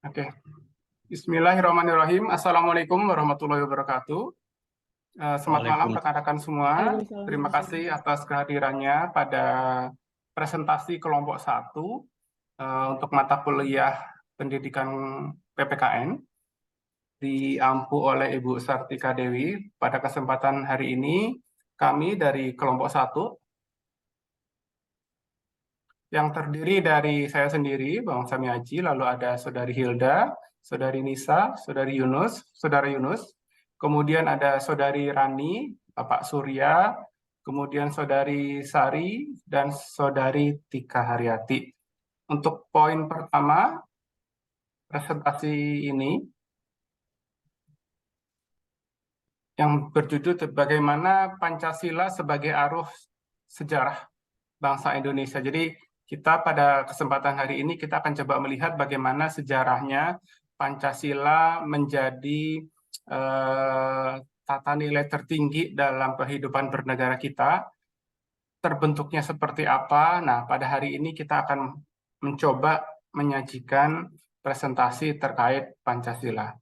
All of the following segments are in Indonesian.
Oke, Bismillahirrahmanirrahim. Assalamualaikum warahmatullahi wabarakatuh. Selamat malam rekan-rekan semua. Waalaikumsalam. Terima kasih atas kehadirannya pada presentasi kelompok 1 untuk mata kuliah pendidikan PPKN diampu oleh Ibu Sartika Dewi. Pada kesempatan hari ini, kami dari kelompok 1 yang terdiri dari saya sendiri, Bang Sami Aji, lalu ada Saudari Hilda, Saudari Nisa, Saudara Yunus, kemudian ada Saudari Rani, Bapak Surya, kemudian Saudari Sari, dan Saudari Tika Haryati. Untuk poin pertama, presentasi ini yang berjudul bagaimana Pancasila sebagai arus sejarah bangsa Indonesia. Jadi kita pada kesempatan hari ini kita akan coba melihat bagaimana sejarahnya Pancasila menjadi tata nilai tertinggi dalam kehidupan bernegara kita, terbentuknya seperti apa. Nah, pada hari ini kita akan mencoba menyajikan presentasi terkait Pancasila.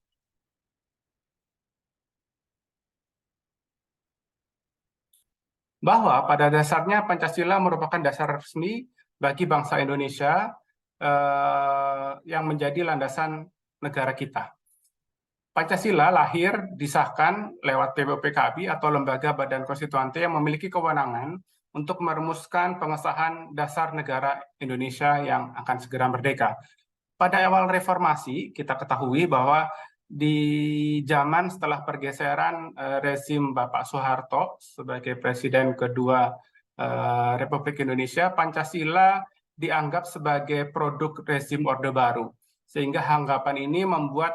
Bahwa pada dasarnya Pancasila merupakan dasar resmi bagi bangsa Indonesia yang menjadi landasan negara kita. Pancasila lahir disahkan lewat PPOPKB atau Lembaga Badan Konstituante yang memiliki kewenangan untuk merumuskan pengesahan dasar negara Indonesia yang akan segera merdeka. Pada awal reformasi, kita ketahui bahwa di zaman setelah pergeseran rezim Bapak Soeharto sebagai Presiden kedua Republik Indonesia, Pancasila dianggap sebagai produk rezim Orde Baru. Sehingga anggapan ini membuat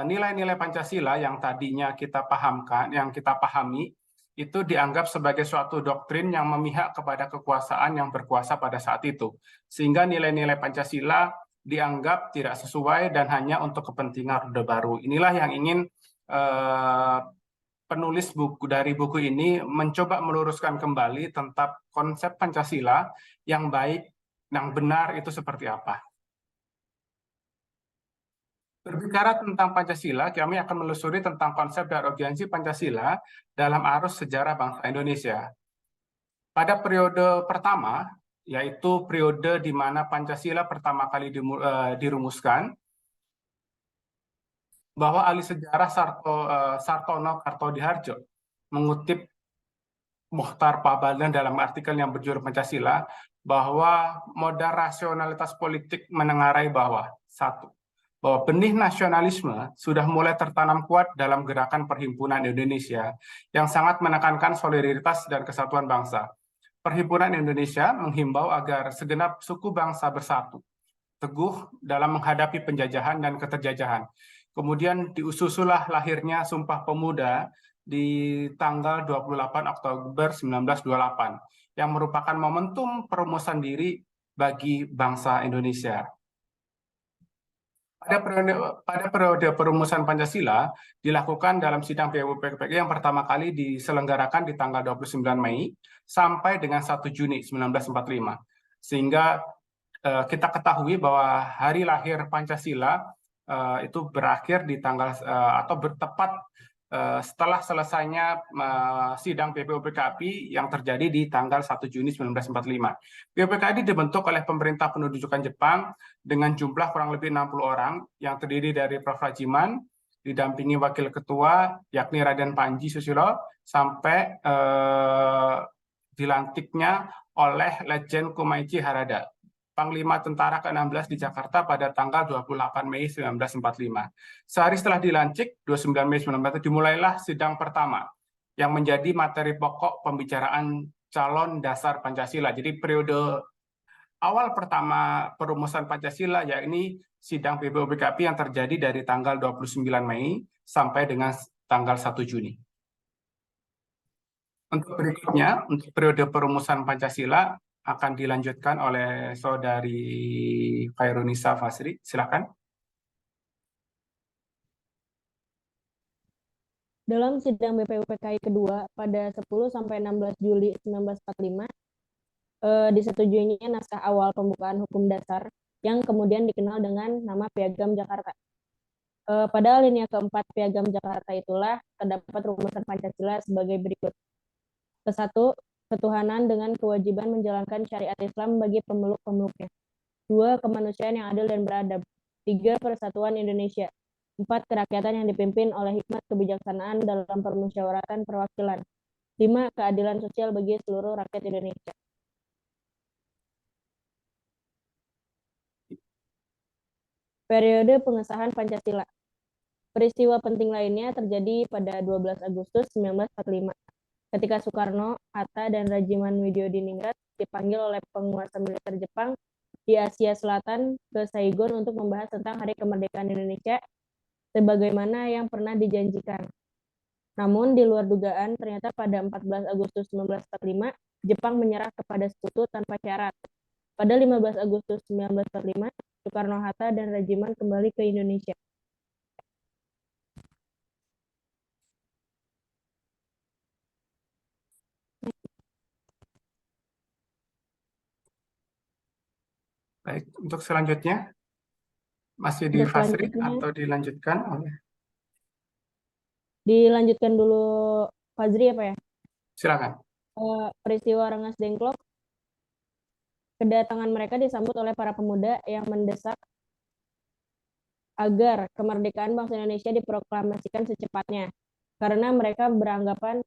nilai-nilai Pancasila yang tadinya kita pahamkan, yang kita pahami, itu dianggap sebagai suatu doktrin yang memihak kepada kekuasaan yang berkuasa pada saat itu. Sehingga nilai-nilai Pancasila dianggap tidak sesuai dan hanya untuk kepentingan Orde Baru. Inilah yang ingin penulis dari buku ini mencoba meluruskan kembali tentang konsep Pancasila yang baik, yang benar itu seperti apa. Berbicara tentang Pancasila, kami akan menelusuri tentang konsep dan urgensi Pancasila dalam arus sejarah bangsa Indonesia. Pada periode pertama, yaitu periode di mana Pancasila pertama kali dirumuskan, bahwa ahli sejarah Sartono Kartodiharjo mengutip Muchtar Pabaldan dalam artikel yang berjudul Pancasila, bahwa modal rasionalitas politik menengarai bahwa bahwa benih nasionalisme sudah mulai tertanam kuat dalam gerakan perhimpunan Indonesia yang sangat menekankan solidaritas dan kesatuan bangsa. Perhimpunan Indonesia menghimbau agar segenap suku bangsa bersatu, teguh dalam menghadapi penjajahan dan keterjajahan. Kemudian diusulah lahirnya Sumpah Pemuda di tanggal 28 Oktober 1928 yang merupakan momentum perumusan diri bagi bangsa Indonesia. Pada periode perumusan Pancasila dilakukan dalam sidang PPOPKB yang pertama kali diselenggarakan di tanggal 29 Mei sampai dengan 1 Juni 1945. Sehingga kita ketahui bahwa hari lahir Pancasila itu berakhir di tanggal atau bertepat setelah selesainya sidang PPOPKB yang terjadi di tanggal 1 Juni 1945. PPOPKB dibentuk oleh pemerintah pendudukan Jepang dengan jumlah kurang lebih 60 orang yang terdiri dari Prof. Rajiman, didampingi wakil ketua yakni Raden Panji Susilo, sampai dilantiknya oleh Lejen Kumaichi Harada, Panglima Tentara ke-16 di Jakarta pada tanggal 28 Mei 1945. Sehari setelah dilantik, 29 Mei 1945, dimulailah sidang pertama yang menjadi materi pokok pembicaraan calon dasar Pancasila. Jadi periode awal pertama perumusan Pancasila, yakni sidang PPOPKB yang terjadi dari tanggal 29 Mei sampai dengan tanggal 1 Juni. Untuk berikutnya, untuk periode perumusan Pancasila, akan dilanjutkan oleh Saudari Khairunisa Fasri. Silakan. Dalam sidang BPUPKI kedua pada 10 sampai 16 Juli 1945, disetujuinya naskah awal pembukaan hukum dasar yang kemudian dikenal dengan nama Piagam Jakarta. Pada alinea keempat Piagam Jakarta itulah terdapat rumusan Pancasila sebagai berikut. Ke-1, ketuhanan dengan kewajiban menjalankan syariat Islam bagi pemeluk-pemeluknya. 2, kemanusiaan yang adil dan beradab. 3, persatuan Indonesia. 4, kerakyatan yang dipimpin oleh hikmat kebijaksanaan dalam permusyawaratan perwakilan. 5, keadilan sosial bagi seluruh rakyat Indonesia. Periode pengesahan Pancasila. Peristiwa penting lainnya terjadi pada 12 Agustus 1945, ketika Soekarno, Hatta, dan Rajiman Widyodiningrat dipanggil oleh penguasa militer Jepang di Asia Selatan ke Saigon untuk membahas tentang Hari Kemerdekaan Indonesia sebagaimana yang pernah dijanjikan. Namun, di luar dugaan, ternyata pada 14 Agustus 1945, Jepang menyerah kepada Sekutu tanpa syarat. Pada 15 Agustus 1945, Soekarno-Hatta dan Rajiman kembali ke Indonesia. Baik, untuk selanjutnya masih di Untuk Fasri selanjutnya, atau dilanjutkan oleh dilanjutkan dulu Fazri apa ya? silakan. Peristiwa Rengas Dengklok, kedatangan mereka disambut oleh para pemuda yang mendesak agar kemerdekaan bangsa Indonesia diproklamasikan secepatnya. Karena mereka beranggapan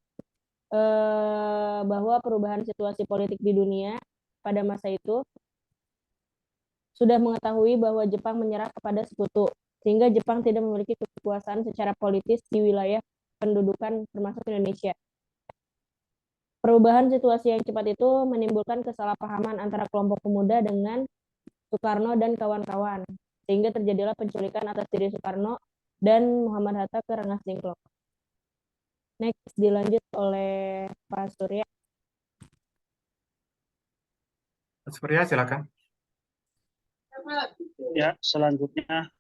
bahwa perubahan situasi politik di dunia pada masa itu sudah mengetahui bahwa Jepang menyerah kepada Sekutu, sehingga Jepang tidak memiliki kekuasaan secara politis di wilayah pendudukan termasuk Indonesia. Perubahan situasi yang cepat itu menimbulkan kesalahpahaman antara kelompok pemuda dengan Soekarno dan kawan-kawan, sehingga terjadilah penculikan atas diri Soekarno dan Muhammad Hatta ke Rengas Dengklok. Next, dilanjut oleh Pak Surya. Pak Surya, silakan. Ya, selanjutnya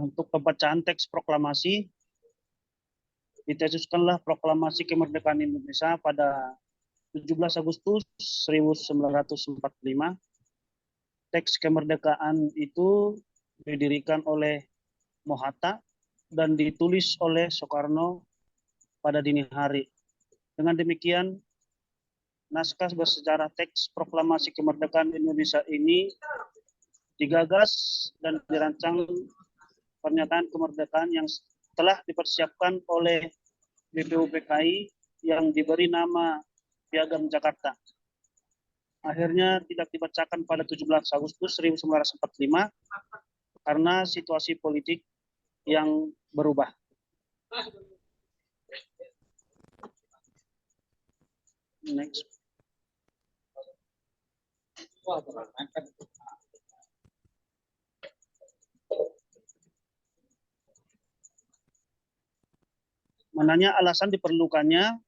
untuk pembacaan teks proklamasi, ditesuskanlah proklamasi kemerdekaan Indonesia pada 17 Agustus 1945. Teks kemerdekaan itu didirikan oleh Mohatta dan ditulis oleh Soekarno pada dini hari. Dengan demikian, naskah bersejarah teks proklamasi kemerdekaan Indonesia ini digagas dan dirancang pernyataan kemerdekaan yang telah dipersiapkan oleh BPUPKI yang diberi nama Piagam Jakarta. Akhirnya tidak dibacakan pada 17 Agustus 1945 karena situasi politik yang berubah. Next. Menanya alasan diperlukannya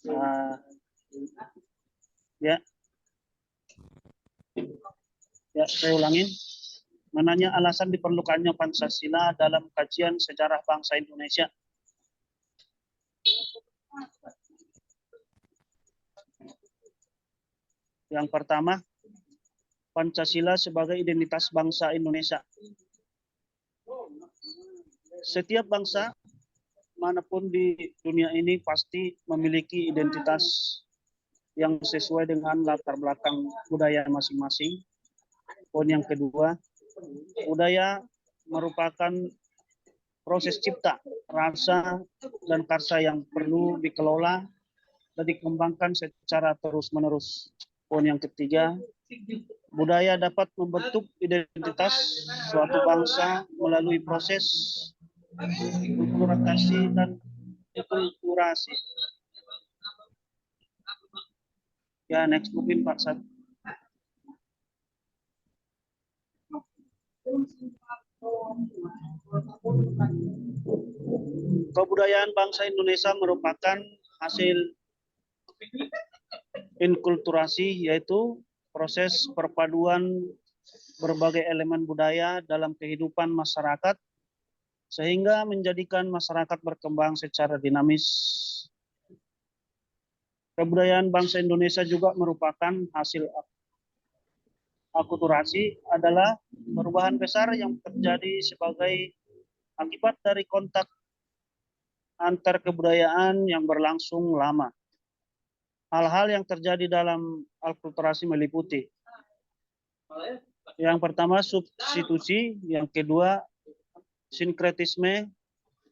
saya ulangin. Menanya alasan diperlukannya Pancasila dalam kajian sejarah bangsa Indonesia. Yang pertama, Pancasila sebagai identitas bangsa Indonesia. Setiap bangsa manapun di dunia ini pasti memiliki identitas yang sesuai dengan latar belakang budaya masing-masing. Poin yang kedua, budaya merupakan proses cipta, rasa, dan karsa yang perlu dikelola dan dikembangkan secara terus-menerus. Poin yang ketiga, budaya dapat membentuk identitas suatu bangsa melalui proses kulturasi dan akulturasi. Ya, next mungkin Pak Sad. Kebudayaan bangsa Indonesia merupakan hasil inkulturasi, yaitu proses perpaduan berbagai elemen budaya dalam kehidupan masyarakat sehingga menjadikan masyarakat berkembang secara dinamis. Kebudayaan bangsa Indonesia juga merupakan hasil akulturasi adalah perubahan besar yang terjadi sebagai akibat dari kontak antar kebudayaan yang berlangsung lama. Hal-hal yang terjadi dalam akulturasi meliputi yang pertama substitusi, yang kedua sinkretisme,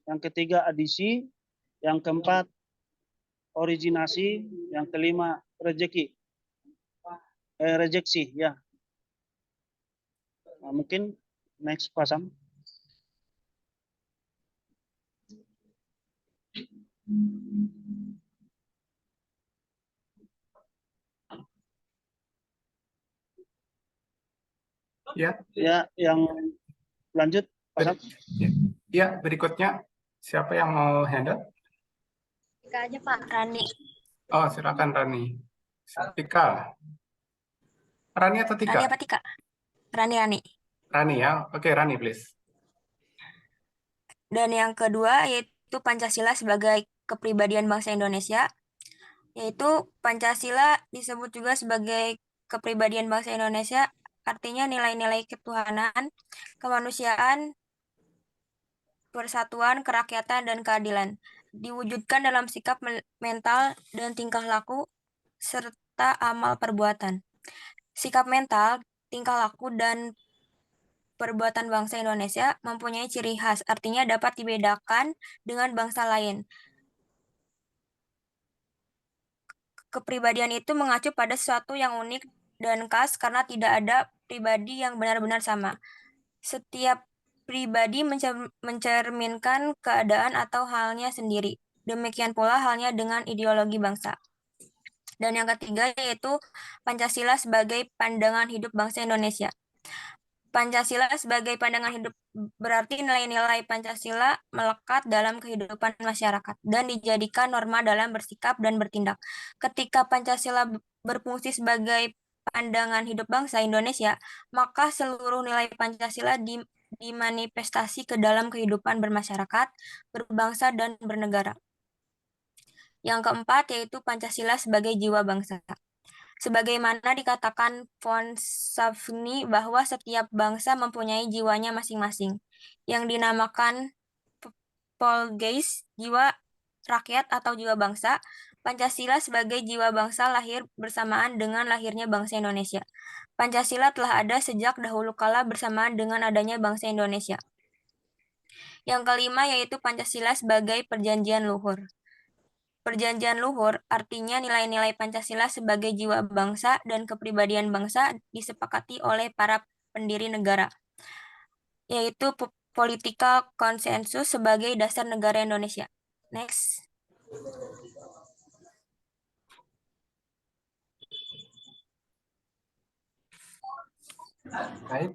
yang ketiga adisi, yang keempat originasi, yang kelima rejeksi ya. Nah, mungkin next pasang. Ya, Ya, yang lanjut pasang. ya, berikutnya siapa yang mau handle? Tika aja Pak. Rani. Oh, silakan Rani. Tika. Rani atau Tika? Rani apa Tika? Rani. Rani ya. Oke, Rani please. Dan yang kedua yaitu Pancasila sebagai kepribadian bangsa Indonesia. Yaitu Pancasila disebut juga sebagai kepribadian bangsa Indonesia, artinya nilai-nilai ketuhanan, kemanusiaan, persatuan, kerakyatan, dan keadilan. Diwujudkan dalam sikap mental dan tingkah laku, serta amal perbuatan. Sikap mental, tingkah laku, dan perbuatan bangsa Indonesia mempunyai ciri khas, artinya dapat dibedakan dengan bangsa lain. Kepribadian itu mengacu pada sesuatu yang unik dan khas karena tidak ada pribadi yang benar-benar sama. Setiap pribadi mencerminkan keadaan atau halnya sendiri. Demikian pula halnya dengan ideologi bangsa. Dan yang ketiga yaitu Pancasila sebagai pandangan hidup bangsa Indonesia. Pancasila sebagai pandangan hidup berarti nilai-nilai Pancasila melekat dalam kehidupan masyarakat dan dijadikan norma dalam bersikap dan bertindak. Ketika Pancasila berfungsi sebagai pandangan hidup bangsa Indonesia, maka seluruh nilai Pancasila dimanifestasi ke dalam kehidupan bermasyarakat, berbangsa, dan bernegara. Yang keempat yaitu Pancasila sebagai jiwa bangsa. Sebagaimana dikatakan von Savigny bahwa setiap bangsa mempunyai jiwanya masing-masing, yang dinamakan Polgeist, jiwa rakyat atau jiwa bangsa. Pancasila sebagai jiwa bangsa lahir bersamaan dengan lahirnya bangsa Indonesia. Pancasila telah ada sejak dahulu kala bersamaan dengan adanya bangsa Indonesia. Yang kelima yaitu Pancasila sebagai perjanjian luhur. Perjanjian luhur artinya nilai-nilai Pancasila sebagai jiwa bangsa dan kepribadian bangsa disepakati oleh para pendiri negara, yaitu political konsensus sebagai dasar negara Indonesia. Next. Baik.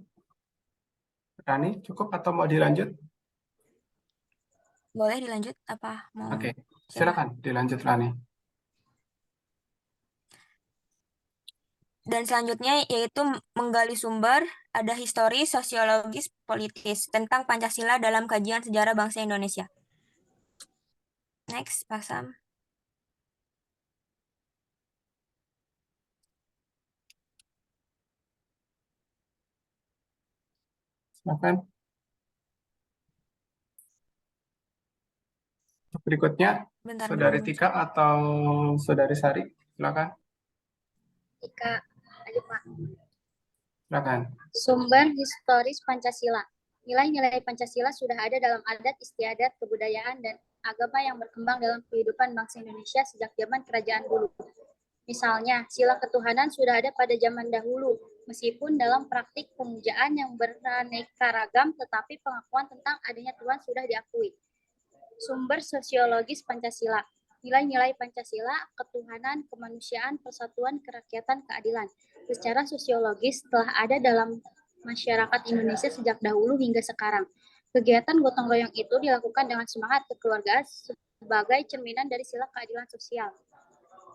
Rani, cukup atau mau dilanjut? Boleh dilanjut apa mau? Oke, siapa? silakan dilanjut Rani. Dan selanjutnya yaitu menggali sumber, ada historis, sosiologis, politis tentang Pancasila dalam kajian sejarah bangsa Indonesia. Next, Pak Sam. Silakan. Berikutnya, Bentar Saudari dulu. Tika atau Saudari Sari, silakan. Tika aja Pak. Silakan. Sumber historis Pancasila. Nilai-nilai Pancasila sudah ada dalam adat istiadat, kebudayaan, dan agama yang berkembang dalam kehidupan bangsa Indonesia sejak zaman kerajaan dulu. Misalnya, sila ketuhanan sudah ada pada zaman dahulu, meskipun dalam praktik pemujaan yang beraneka ragam, tetapi pengakuan tentang adanya Tuhan sudah diakui. Sumber sosiologis Pancasila. Nilai-nilai Pancasila, ketuhanan, kemanusiaan, persatuan, kerakyatan, keadilan. Secara sosiologis telah ada dalam masyarakat Indonesia sejak dahulu hingga sekarang. Kegiatan gotong royong itu dilakukan dengan semangat kekeluargaan sebagai cerminan dari sila keadilan sosial.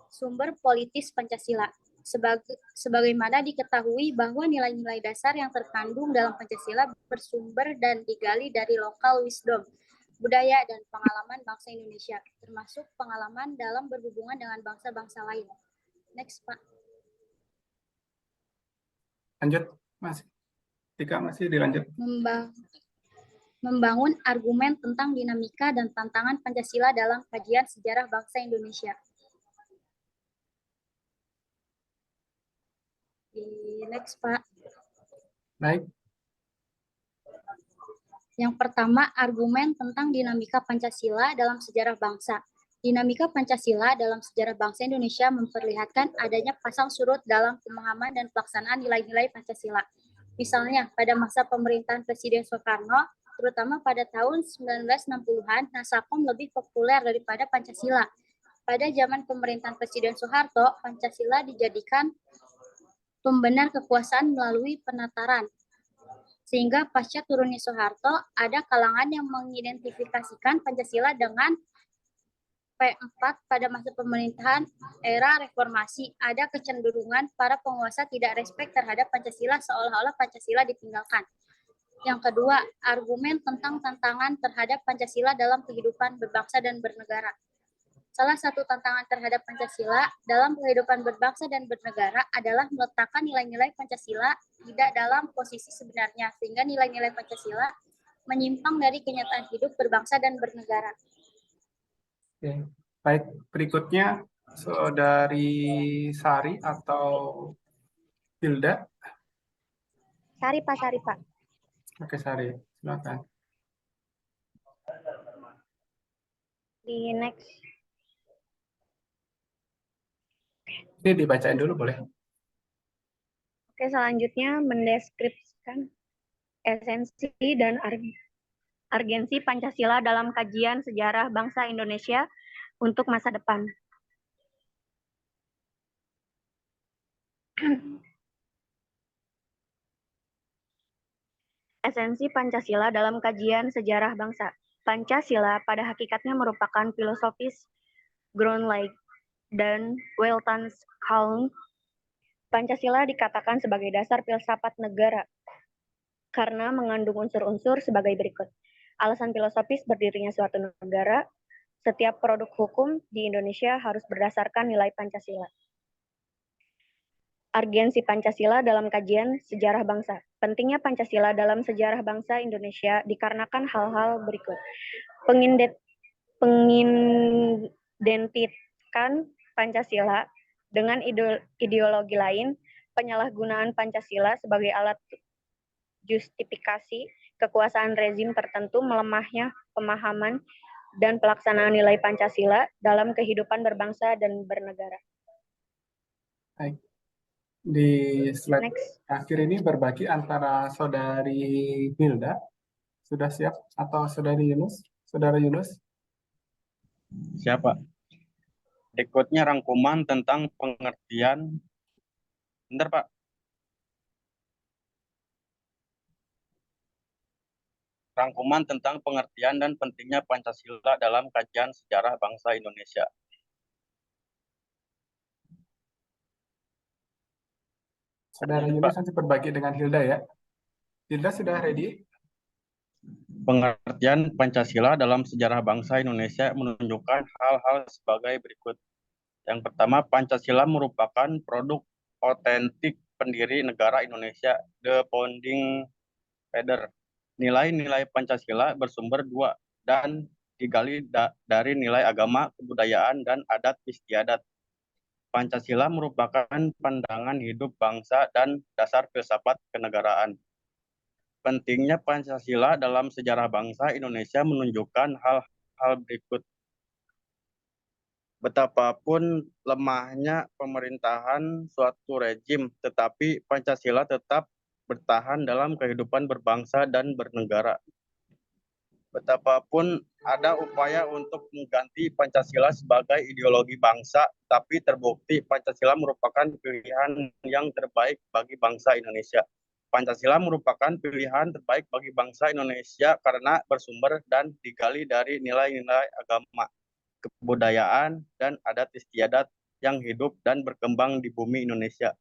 Sumber politis Pancasila. Sebagaimana diketahui bahwa nilai-nilai dasar yang terkandung dalam Pancasila bersumber dan digali dari lokal wisdom, budaya, dan pengalaman bangsa Indonesia, termasuk pengalaman dalam berhubungan dengan bangsa-bangsa lain. Next, Pak. Lanjut, Mas. Tika masih dilanjut. Membangun argumen tentang dinamika dan tantangan Pancasila dalam kajian sejarah bangsa Indonesia. Next, Pak. Baik. Yang pertama, argumen tentang dinamika Pancasila dalam sejarah bangsa. Dinamika Pancasila dalam sejarah bangsa Indonesia memperlihatkan adanya pasang surut dalam pemahaman dan pelaksanaan nilai-nilai Pancasila. Misalnya, pada masa pemerintahan Presiden Soekarno, terutama pada tahun 1960-an, Nasakom lebih populer daripada Pancasila. Pada zaman pemerintahan Presiden Soeharto, Pancasila dijadikan pembenar kekuasaan melalui penataran. Sehingga pasca turunnya Soeharto, ada kalangan yang mengidentifikasikan Pancasila dengan P4 pada masa pemerintahan era reformasi. Ada kecenderungan para penguasa tidak respek terhadap Pancasila seolah-olah Pancasila ditinggalkan. Yang kedua, argumen tentang tantangan terhadap Pancasila dalam kehidupan berbangsa dan bernegara. Salah satu tantangan terhadap Pancasila dalam kehidupan berbangsa dan bernegara adalah meletakkan nilai-nilai Pancasila tidak dalam posisi sebenarnya, sehingga nilai-nilai Pancasila menyimpang dari kenyataan hidup berbangsa dan bernegara. Oke. Baik, berikutnya Saudari Sari atau Hilda. Sari, Pak. Oke, Sari, silakan. Di next. Ini dibacain dulu boleh? Oke, selanjutnya mendeskripsikan esensi dan urgensi Pancasila dalam kajian sejarah bangsa Indonesia untuk masa depan. Esensi Pancasila dalam kajian sejarah bangsa. Pancasila pada hakikatnya merupakan filosofis Grundlagen dan Weltanschauung. Pancasila dikatakan sebagai dasar filsafat negara karena mengandung unsur-unsur sebagai berikut. Alasan filosofis berdirinya suatu negara, setiap produk hukum di Indonesia harus berdasarkan nilai Pancasila. Urgensi Pancasila dalam kajian sejarah bangsa. Pentingnya Pancasila dalam sejarah bangsa Indonesia dikarenakan hal-hal berikut. Pengidentikan Pancasila dengan ideologi lain, penyalahgunaan Pancasila sebagai alat justifikasi kekuasaan rezim tertentu, melemahnya pemahaman dan pelaksanaan nilai Pancasila dalam kehidupan berbangsa dan bernegara. Baik. Di slide Next. akhir ini berbagi antara Saudari Hilda. Sudah siap? Atau Saudari Yunus? Saudara Yunus? Siapa? Berikutnya rangkuman tentang pengertian. Bentar, Pak. Rangkuman tentang pengertian dan pentingnya Pancasila dalam kajian sejarah bangsa Indonesia. Saudara Yunus nanti berbagi dengan Hilda ya. Hilda sudah ready? Pengertian Pancasila dalam sejarah bangsa Indonesia menunjukkan hal-hal sebagai berikut. Yang pertama, Pancasila merupakan produk otentik pendiri negara Indonesia, the founding father. Nilai-nilai Pancasila bersumber dua dan digali dari nilai agama, kebudayaan, dan adat istiadat. Pancasila merupakan pandangan hidup bangsa dan dasar filsafat kenegaraan. Pentingnya Pancasila dalam sejarah bangsa Indonesia menunjukkan hal-hal berikut. Betapapun lemahnya pemerintahan suatu rejim, tetapi Pancasila tetap bertahan dalam kehidupan berbangsa dan bernegara. Betapapun ada upaya untuk mengganti Pancasila sebagai ideologi bangsa, tapi terbukti Pancasila merupakan pilihan yang terbaik bagi bangsa Indonesia. Pancasila merupakan pilihan terbaik bagi bangsa Indonesia karena bersumber dan digali dari nilai-nilai agama, kebudayaan, dan adat istiadat yang hidup dan berkembang di bumi Indonesia.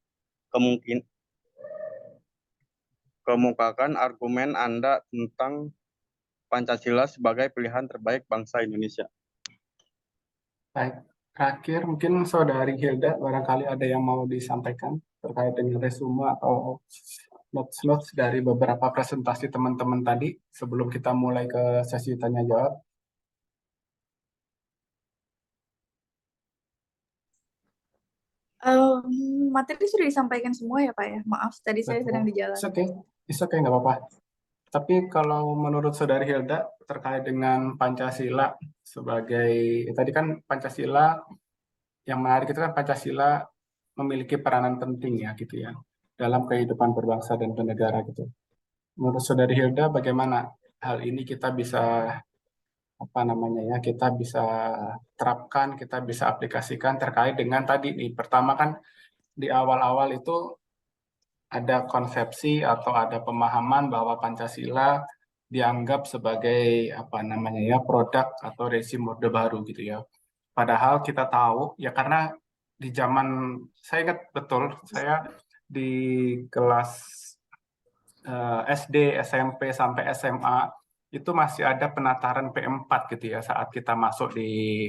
Kemukakan argumen Anda tentang Pancasila sebagai pilihan terbaik bangsa Indonesia. Baik, terakhir mungkin Saudari Hilda barangkali ada yang mau disampaikan. terkait dengan resume atau notes-notes dari beberapa presentasi teman-teman tadi sebelum kita mulai ke sesi tanya jawab? Materi sudah disampaikan semua ya Pak ya. Maaf, tadi saya sedang di jalan. It's okay, nggak apa-apa. Tapi kalau menurut Saudari Hilda terkait dengan Pancasila sebagai, tadi kan Pancasila, yang menarik itu kan Pancasila memiliki peranan penting ya gitu ya dalam kehidupan berbangsa dan bernegara gitu. Menurut Saudari Hilda bagaimana hal ini kita bisa kita bisa terapkan, kita bisa aplikasikan terkait dengan tadi nih. Pertama kan di awal-awal itu ada konsepsi atau ada pemahaman bahwa Pancasila dianggap sebagai produk atau rezim Orde Baru gitu ya. Padahal kita tahu ya, karena di zaman saya ingat betul, saya di kelas SD, SMP sampai SMA itu masih ada penataran P4 gitu ya saat kita masuk di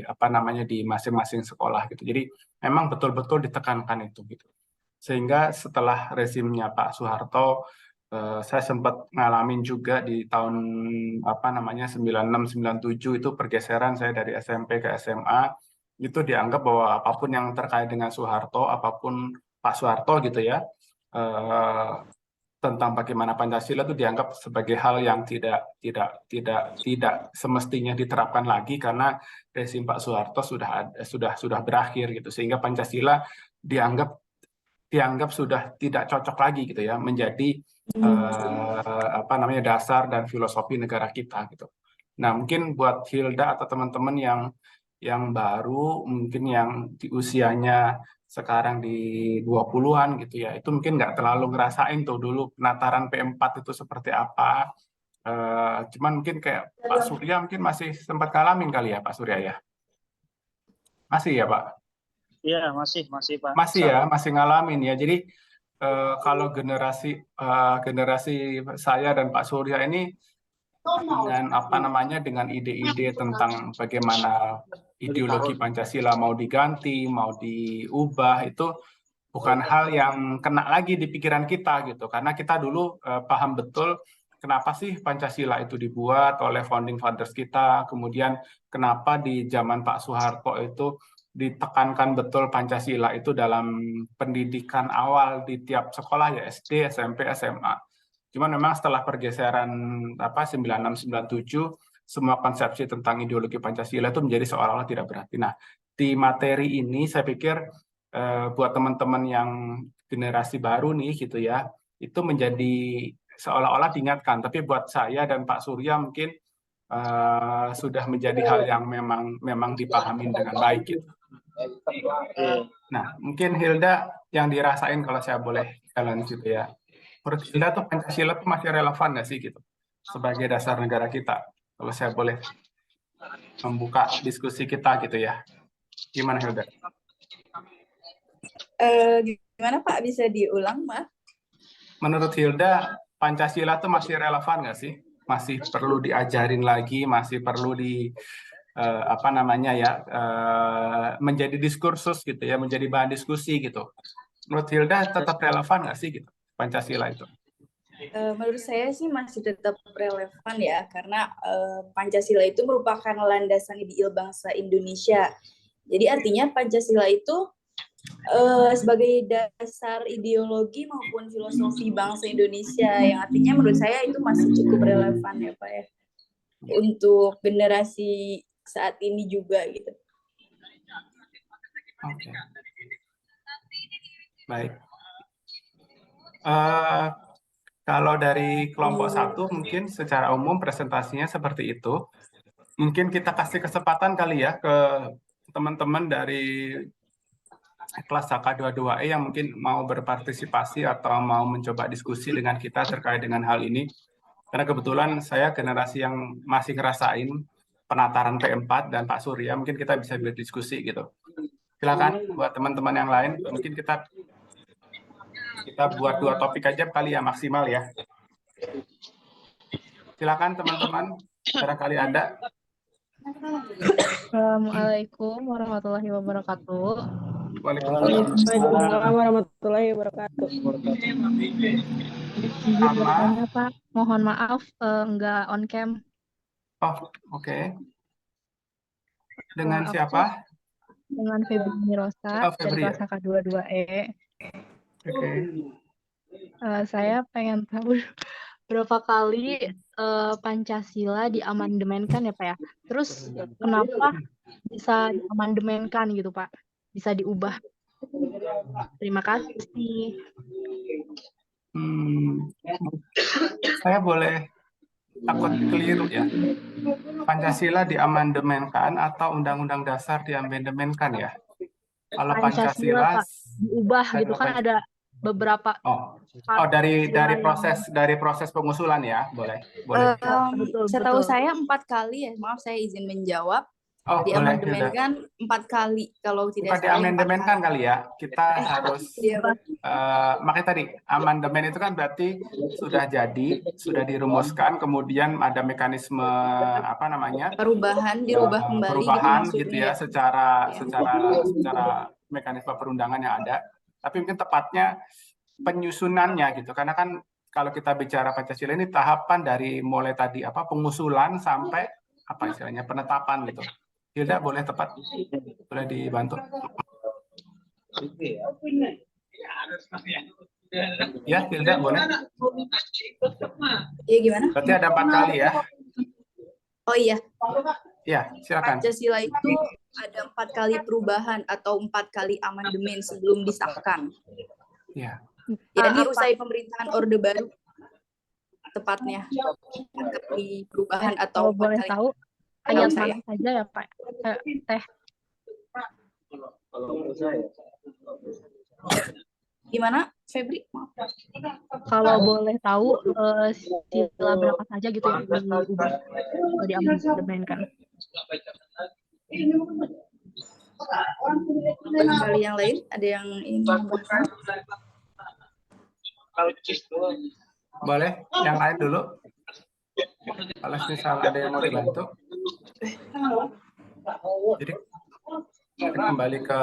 di masing-masing sekolah gitu. Jadi memang betul-betul ditekankan itu gitu. Sehingga setelah rezimnya Pak Soeharto, saya sempat ngalamin juga di tahun 96-97 itu pergeseran saya dari SMP ke SMA, itu dianggap bahwa apapun yang terkait dengan Soeharto, apapun Pak Soeharto gitu ya, tentang bagaimana Pancasila itu dianggap sebagai hal yang tidak semestinya diterapkan lagi karena rezim Pak Soeharto sudah berakhir gitu, sehingga Pancasila dianggap sudah tidak cocok lagi gitu ya menjadi dasar dan filosofi negara kita gitu. Nah, mungkin buat Hilda atau teman-teman yang baru, mungkin yang di usianya sekarang di 20-an gitu ya, itu mungkin nggak terlalu ngerasain tuh dulu penataran P4 itu seperti apa. Cuman mungkin kayak Pak Surya mungkin masih sempat ngalamin kali ya Pak Surya ya? Masih ya Pak? Iya, masih Pak. Masih ya, masih ngalamin ya. Jadi kalau generasi saya dan Pak Surya ini dengan ide-ide tentang bagaimana ideologi Pancasila mau diganti, mau diubah, itu bukan hal yang kena lagi di pikiran kita gitu. Karena kita dulu paham betul kenapa sih Pancasila itu dibuat oleh founding fathers kita, kemudian kenapa di zaman Pak Soeharto itu ditekankan betul Pancasila itu dalam pendidikan awal di tiap sekolah ya, SD, SMP, SMA. Cuman memang setelah pergeseran 96-97, semua konsepsi tentang ideologi Pancasila itu menjadi seolah-olah tidak berarti. Nah, di materi ini saya pikir buat teman-teman yang generasi baru nih gitu ya, itu menjadi seolah-olah diingatkan. Tapi buat saya dan Pak Surya mungkin sudah menjadi hal yang memang dipahami dengan baik gitu. Nah, mungkin Hilda yang dirasain kalau saya boleh jalan gitu ya. Menurut Hilda tuh Pancasila tuh masih relevan nggak sih gitu sebagai dasar negara kita? Kalau saya boleh membuka diskusi kita gitu ya. Gimana Hilda? Gimana Pak? Bisa diulang, Mas? Menurut Hilda, Pancasila tuh masih relevan nggak sih? Masih perlu diajarin lagi, masih perlu menjadi diskursus gitu ya, menjadi bahan diskusi gitu. Menurut Hilda tetap relevan nggak sih gitu Pancasila itu? Menurut saya sih masih tetap relevan ya, karena Pancasila itu merupakan landasan ideal bangsa Indonesia. Jadi artinya Pancasila itu sebagai dasar ideologi maupun filosofi bangsa Indonesia, yang artinya menurut saya itu masih cukup relevan ya Pak ya, untuk generasi saat ini juga gitu. Oke. Baik. Kalau dari kelompok satu mungkin secara umum presentasinya seperti itu. Mungkin kita kasih kesempatan kali ya ke teman-teman dari kelas HK22E yang mungkin mau berpartisipasi atau mau mencoba diskusi dengan kita terkait dengan hal ini. Karena kebetulan saya generasi yang masih ngerasain penataran P4 dan Pak Surya, mungkin kita bisa berdiskusi gitu. Silakan buat teman-teman yang lain, mungkin kita buat 2 topik aja kali ya maksimal ya. Silakan teman-teman, barangkali ada. Assalamualaikum warahmatullahi wabarakatuh. Waalaikumsalam. Waalaikumsalam warahmatullahi wabarakatuh. Izin Sama. bertanya, Pak. Mohon maaf, nggak on cam. Oh, oke. Dengan Aku siapa? dengan Febri Mirosa Oh, dari Febri kelas ya. angka 22E. Oke. Saya pengen tahu berapa kali Pancasila diamandemenkan ya, Pak ya. Terus kenapa bisa diamandemenkan gitu, Pak? Bisa diubah. Terima kasih. Saya boleh takut keliru ya. Pancasila diamandemenkan atau Undang-Undang Dasar diamandemenkan ya? Kalau Pancasila, Pancasila Pak, diubah dari gitu kan ada beberapa dari Pancasila yang proses pengusulan ya, boleh. Boleh. Setahu betul. saya 4 kali ya, maaf saya izin menjawab. Oh, boleh. Diamandemenkan 4 kali kalau tidak Bukan salah. diamandemenkan kali ya. Kita harus Iya, makanya tadi amandemen itu kan berarti sudah jadi, sudah dirumuskan, kemudian ada mekanisme apa namanya? perubahan dirubah kembali perubahan gitu gitu ya, maksudnya. secara mekanisme perundangan yang ada. Tapi mungkin tepatnya penyusunannya gitu, karena kan kalau kita bicara Pancasila ini tahapan dari mulai tadi apa pengusulan sampai apa istilahnya penetapan gitu. Hilda boleh tepat, boleh dibantu. Ya, Hilda boleh. Iya gimana? Berarti ada 4 kali ya? Oh iya. Ya, silakan. Pancasila itu ada 4 kali perubahan atau 4 kali amandemen sebelum disahkan. Ya. Jadi usai pemerintahan Orde Baru tepatnya kali perubahan atau Kalau boleh kali tahu ayat mana saja ya Pak? Teh. Gimana, Febri? Maaf. Kalau boleh tahu sila berapa saja gitu yang diubah atau diamandemenkan? Barangkali yang lain ada yang ingin menambahkan? Boleh, yang lain dulu. Kalau misal ada yang mau dibantu. Jadi kita kembali ke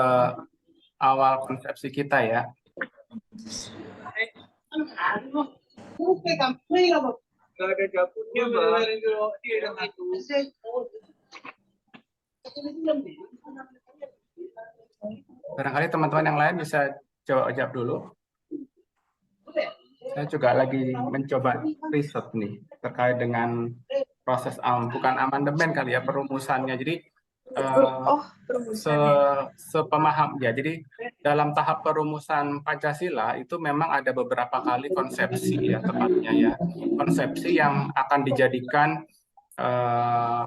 awal konsepsi kita ya. Barangkali teman-teman yang lain bisa jawab dulu. Saya juga lagi mencoba riset nih terkait dengan proses bukan amandemen kali ya, perumusannya. Jadi sepemaham ya. Jadi dalam tahap perumusan Pancasila itu memang ada beberapa kali konsepsi ya, tepatnya ya, konsepsi yang akan dijadikan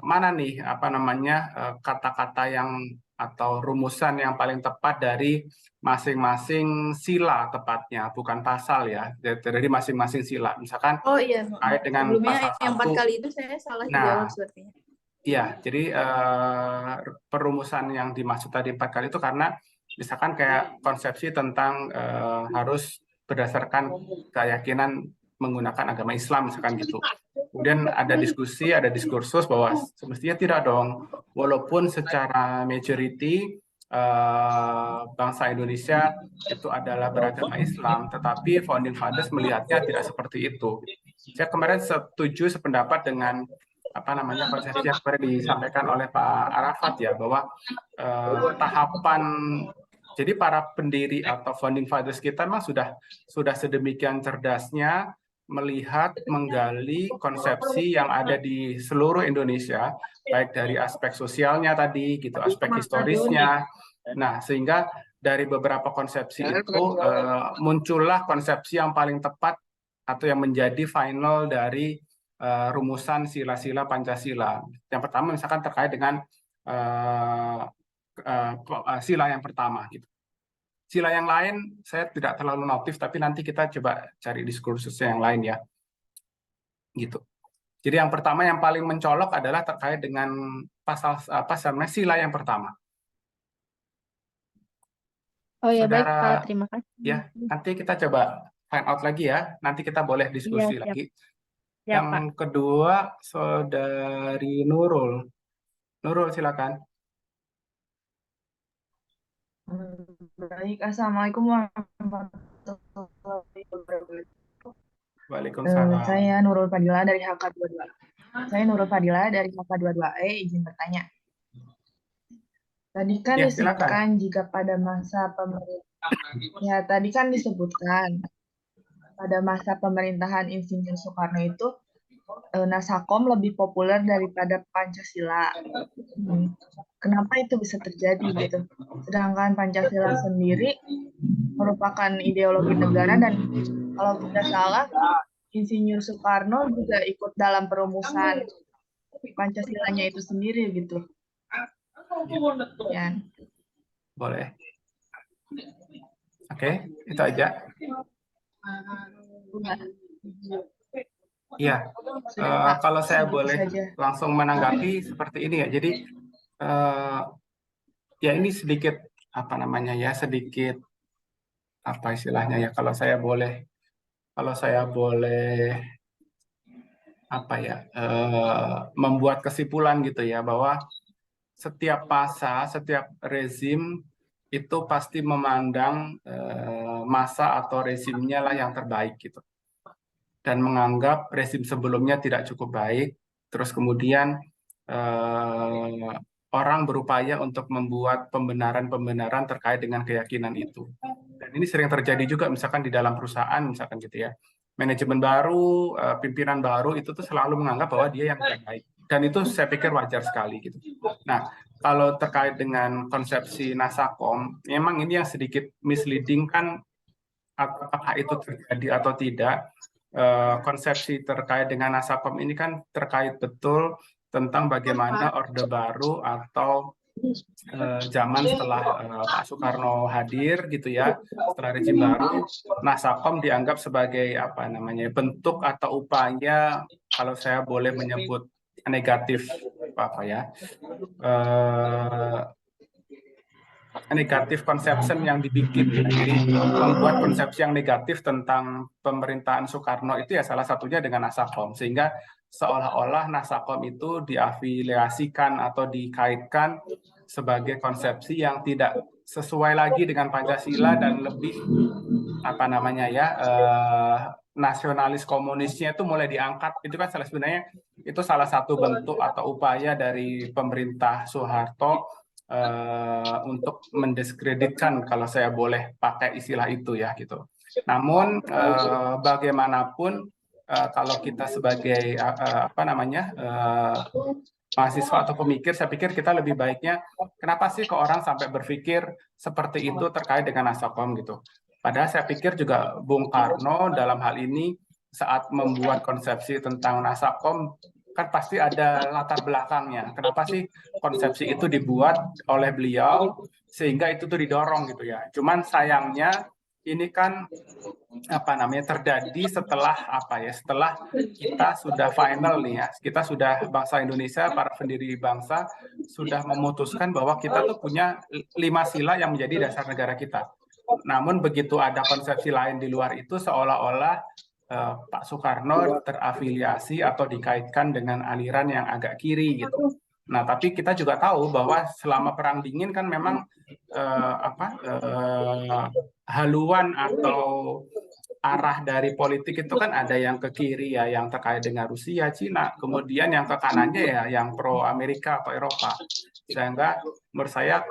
mana nih apa namanya kata-kata yang atau rumusan yang paling tepat dari masing-masing sila, tepatnya bukan pasal ya, dari masing-masing sila. Misalkan terkait dengan pasal yang 4 1. kali itu saya salah jawab sepertinya. Iya, jadi perumusan yang dimaksud tadi 4 kali itu karena misalkan kayak konsepsi tentang harus berdasarkan keyakinan menggunakan agama Islam misalkan gitu. Kemudian ada diskusi, ada diskursus bahwa semestinya tidak dong, walaupun secara majority bangsa Indonesia itu adalah beragama Islam, tetapi founding fathers melihatnya tidak seperti itu. Saya kemarin setuju sependapat dengan apa namanya konsepsi yang kemarin disampaikan oleh Pak Arafat ya, bahwa tahapan jadi para pendiri atau founding fathers kita memang sudah sedemikian cerdasnya melihat, menggali konsepsi yang ada di seluruh Indonesia, baik dari aspek sosialnya tadi, gitu, aspek historisnya. Nah, sehingga dari beberapa konsepsi itu muncullah konsepsi yang paling tepat atau yang menjadi final dari rumusan sila-sila Pancasila. Yang pertama misalkan terkait dengan sila yang pertama, gitu. Sila yang lain saya tidak terlalu notif, tapi nanti kita coba cari diskursusnya yang lain ya, gitu. Jadi yang pertama yang paling mencolok adalah terkait dengan pasal sila yang pertama. Oh ya, Saudara, baik Pak, terima kasih. Ya, nanti kita coba find out lagi ya. Nanti kita boleh diskusi lagi. Ya, Yang Pak. kedua, Saudari Nurul. Nurul, silakan. Baik, Assalamualaikum warahmatullahi wabarakatuh. Waalaikumsalam. Saya Nurul Fadila dari HK22. Saya Nurul Fadila dari HK22E, izin bertanya. Tadi kan Ya, silakan. disebutkan jika pada masa pada masa pemerintahan Insinyur Soekarno itu Nasakom lebih populer daripada Pancasila. Kenapa itu bisa terjadi gitu? Sedangkan Pancasila sendiri merupakan ideologi negara dan kalau tidak salah Insinyur Soekarno juga ikut dalam perumusan Pancasilanya itu sendiri gitu. Ya. Boleh. Oke, itu aja. Iya, kalau saya boleh langsung menanggapi seperti ini ya. Jadi ya ini sedikit apa namanya ya, sedikit apa istilahnya ya. Kalau saya boleh apa ya, membuat kesimpulan gitu ya, bahwa setiap masa, setiap rezim itu pasti memandang masa atau rezimnya lah yang terbaik gitu, dan menganggap rezim sebelumnya tidak cukup baik, terus kemudian orang berupaya untuk membuat pembenaran-pembenaran terkait dengan keyakinan itu. Dan ini sering terjadi juga misalkan di dalam perusahaan misalkan gitu ya. Manajemen baru, pimpinan baru itu tuh selalu menganggap bahwa dia yang terbaik. Dan itu saya pikir wajar sekali gitu. Nah, kalau terkait dengan konsepsi Nasakom, memang ini yang sedikit misleading kan, apakah itu terjadi atau tidak. Konsepsi terkait dengan Nasakom ini kan terkait betul tentang bagaimana Orde Baru atau zaman setelah Pak Soekarno hadir gitu ya, setelah rezim baru, Nasakom dianggap sebagai apa namanya, bentuk atau upaya, kalau saya boleh menyebut negatif apa ya, negatif conception yang dibikin ya. Jadi membuat konsepsi yang negatif tentang pemerintahan Soekarno itu ya salah satunya dengan Nasakom, sehingga seolah-olah Nasakom itu diafiliasikan atau dikaitkan sebagai konsepsi yang tidak sesuai lagi dengan Pancasila dan lebih apa namanya ya, nasionalis komunisnya itu mulai diangkat. Itu kan sebenarnya itu salah satu bentuk atau upaya dari pemerintah Soeharto untuk mendiskreditkan, kalau saya boleh pakai istilah itu ya gitu. Namun bagaimanapun kalau kita sebagai apa namanya mahasiswa atau pemikir, saya pikir kita lebih baiknya, kenapa sih kok orang sampai berpikir seperti itu terkait dengan Nasakom gitu. Padahal saya pikir juga Bung Karno dalam hal ini saat membuat konsepsi tentang Nasakom kan pasti ada latar belakangnya. Kenapa sih konsepsi itu dibuat oleh beliau sehingga itu tuh didorong gitu ya. Cuman sayangnya ini kan apa namanya terjadi setelah apa ya, setelah kita sudah final nih ya, kita sudah bangsa Indonesia, para pendiri bangsa sudah memutuskan bahwa kita tuh punya 5 sila yang menjadi dasar negara kita. Namun begitu ada konsepsi lain di luar itu, seolah-olah Pak Soekarno terafiliasi atau dikaitkan dengan aliran yang agak kiri gitu. Nah, tapi kita juga tahu bahwa selama Perang Dingin kan memang haluan atau arah dari politik itu kan ada yang ke kiri ya, yang terkait dengan Rusia, Cina, kemudian yang ke kanannya ya yang pro Amerika atau Eropa. Sehingga menurut saya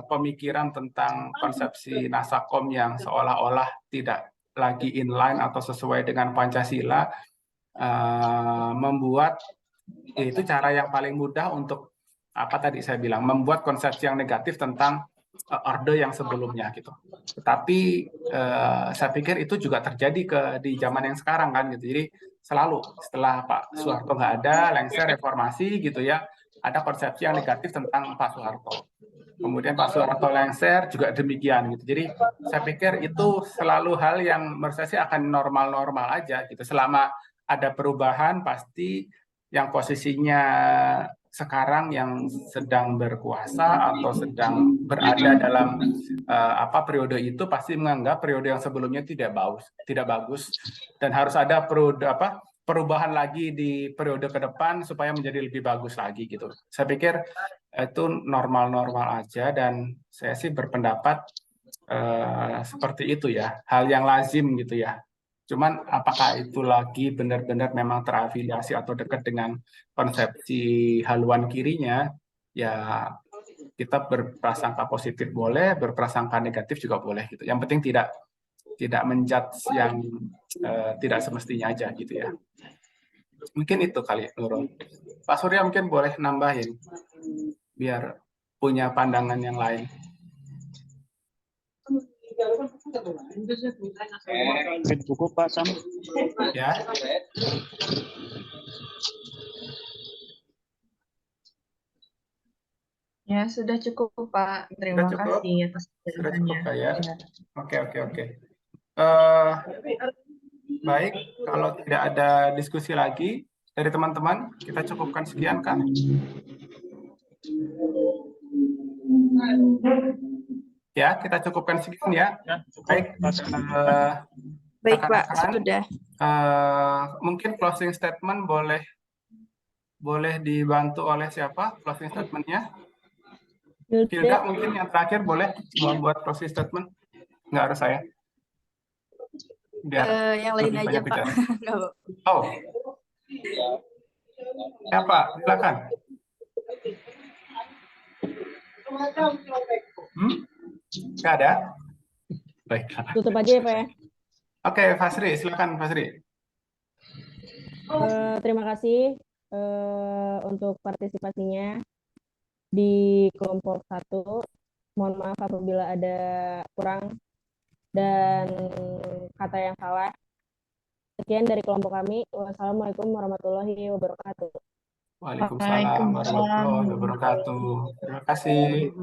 pemikiran tentang konsepsi Nasakom yang seolah-olah tidak lagi inline atau sesuai dengan Pancasila membuat itu cara yang paling mudah untuk apa tadi saya bilang, membuat konsepsi yang negatif tentang orde yang sebelumnya gitu. Tetapi saya pikir itu juga terjadi di zaman yang sekarang kan gitu. Jadi selalu setelah Pak Soeharto nggak ada, lengser reformasi gitu ya, ada konsepsi yang negatif tentang Pak Soeharto. Kemudian Pak Soeharto lengser juga demikian gitu. Jadi saya pikir itu selalu hal yang menurut saya sih akan normal-normal aja gitu. Selama ada perubahan pasti yang posisinya sekarang yang sedang berkuasa atau sedang berada dalam periode itu pasti menganggap periode yang sebelumnya tidak bagus dan harus ada periode perubahan lagi di periode ke depan supaya menjadi lebih bagus lagi gitu. Saya pikir itu normal-normal aja dan saya sih berpendapat seperti itu ya, hal yang lazim gitu ya. Cuman apakah itu lagi benar-benar memang terafiliasi atau dekat dengan konsepsi haluan kirinya, ya kita berprasangka positif boleh, berprasangka negatif juga boleh gitu. Yang penting tidak menjudge yang tidak semestinya aja gitu ya. Mungkin itu kali Nurul. Pak Surya mungkin boleh nambahin biar punya pandangan yang lain. Cukup Pak Sam. Ya. Ya, sudah cukup Pak. Terima Sudah cukup? kasih atas Sudah cukup penjelasannya. Pak ya. Ya. Oke. Baik, kalau tidak ada diskusi lagi dari teman-teman, kita cukupkan sekian kan? Ya, kita cukupkan sekian ya. Baik, Baik Pak, rekan-rekan, sudah. mungkin closing statement boleh dibantu oleh siapa closing statementnya? Hilda mungkin yang terakhir boleh membuat closing statement? Nggak harus saya. Biar Yang lain lebih aja banyak Pak. bicara. Nggak, Pak. Oh, ya Pak, silakan. Nggak ada? Baik. Tutup aja ya Pak ya. Oke, Fasri, silakan Fasri. Terima kasih untuk partisipasinya di kelompok 1. Mohon maaf apabila ada kurang dan kata yang salah. Sekian dari kelompok kami. Wassalamualaikum warahmatullahi wabarakatuh. Waalaikumsalam warahmatullahi wabarakatuh. Terima kasih.